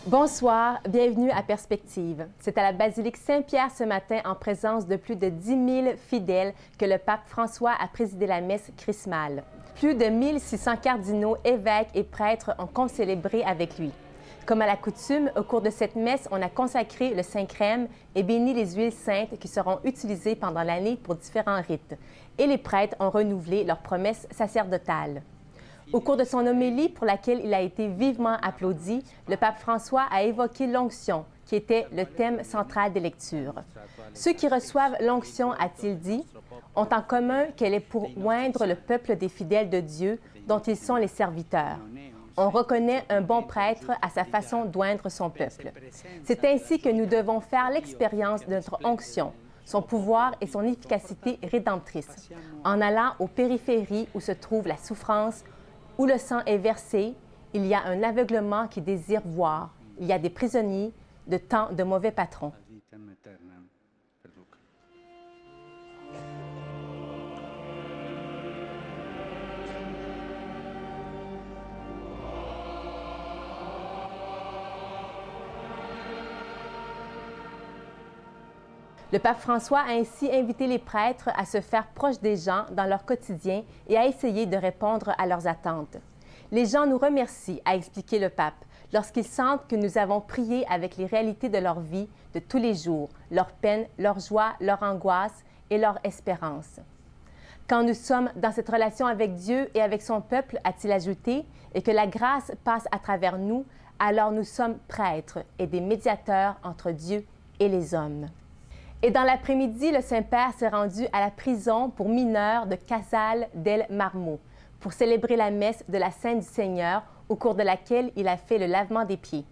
Bonsoir, bienvenue à Perspective. C'est à la basilique Saint-Pierre ce matin, en présence de plus de 10 000 fidèles, que le pape François a présidé la messe chrismale. Plus de 1600 cardinaux, évêques et prêtres ont concélébré avec lui. Comme à l'accoutume, au cours de cette messe, on a consacré le Saint-Crème et béni les huiles saintes qui seront utilisées pendant l'année pour différents rites. Et les prêtres ont renouvelé leurs promesses sacerdotales. Au cours de son homélie, pour laquelle il a été vivement applaudi, le pape François a évoqué l'onction, qui était le thème central des lectures. Ceux qui reçoivent l'onction, a-t-il dit, ont en commun qu'elle est pour oindre le peuple des fidèles de Dieu, dont ils sont les serviteurs. On reconnaît un bon prêtre à sa façon d'oindre son peuple. C'est ainsi que nous devons faire l'expérience de notre onction, son pouvoir et son efficacité rédemptrice, en allant aux périphéries où se trouve la souffrance, où le sang est versé, il y a un aveuglement qui désire voir. Il y a des prisonniers de tant de mauvais patrons. Le pape François a ainsi invité les prêtres à se faire proches des gens dans leur quotidien et à essayer de répondre à leurs attentes. Les gens nous remercient, a expliqué le pape, lorsqu'ils sentent que nous avons prié avec les réalités de leur vie de tous les jours, leurs peines, leurs joies, leurs angoisses et leur espérance. Quand nous sommes dans cette relation avec Dieu et avec son peuple, a-t-il ajouté, et que la grâce passe à travers nous, alors nous sommes prêtres et des médiateurs entre Dieu et les hommes. Et dans l'après-midi, le Saint-Père s'est rendu à la prison pour mineurs de Casal del Marmo pour célébrer la messe de la Sainte du Seigneur, au cours de laquelle il a fait le lavement des pieds.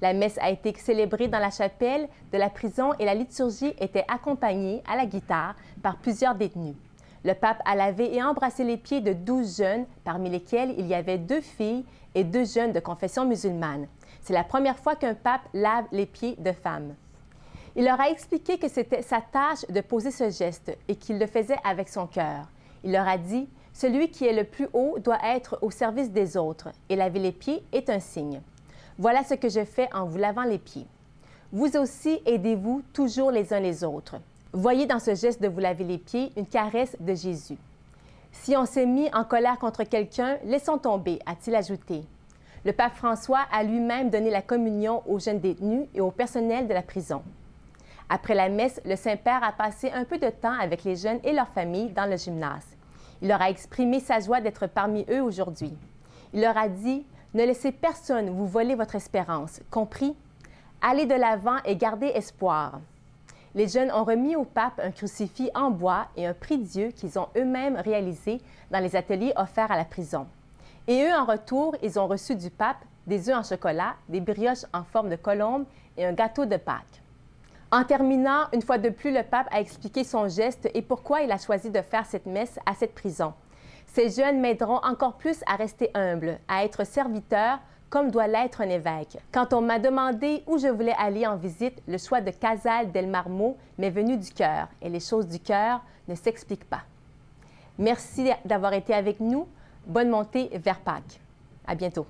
La messe a été célébrée dans la chapelle de la prison et la liturgie était accompagnée à la guitare par plusieurs détenus. Le pape a lavé et embrassé les pieds de 12 jeunes, parmi lesquels il y avait 2 filles et 2 jeunes de confession musulmane. C'est la première fois qu'un pape lave les pieds de femmes. Il leur a expliqué que c'était sa tâche de poser ce geste et qu'il le faisait avec son cœur. Il leur a dit « Celui qui est le plus haut doit être au service des autres, et laver les pieds est un signe. Voilà ce que je fais en vous lavant les pieds. Vous aussi, aidez-vous toujours les uns les autres. Voyez dans ce geste de vous laver les pieds une caresse de Jésus. Si on s'est mis en colère contre quelqu'un, laissons tomber, a-t-il ajouté. Le pape François a lui-même donné la communion aux jeunes détenus et au personnel de la prison. Après la messe, le Saint-Père a passé un peu de temps avec les jeunes et leurs familles dans le gymnase. Il leur a exprimé sa joie d'être parmi eux aujourd'hui. Il leur a dit « Ne laissez personne vous voler votre espérance, compris? Allez de l'avant et gardez espoir. » Les jeunes ont remis au pape un crucifix en bois et un prie-Dieu qu'ils ont eux-mêmes réalisé dans les ateliers offerts à la prison. Et eux, en retour, ils ont reçu du pape des œufs en chocolat, des brioches en forme de colombe et un gâteau de Pâques. En terminant, une fois de plus, le pape a expliqué son geste et pourquoi il a choisi de faire cette messe à cette prison. Ces jeunes m'aideront encore plus à rester humble, à être serviteur, comme doit l'être un évêque. Quand on m'a demandé où je voulais aller en visite, le choix de Casal del Marmo m'est venu du cœur, et les choses du cœur ne s'expliquent pas. Merci d'avoir été avec nous. Bonne montée vers Pâques. À bientôt.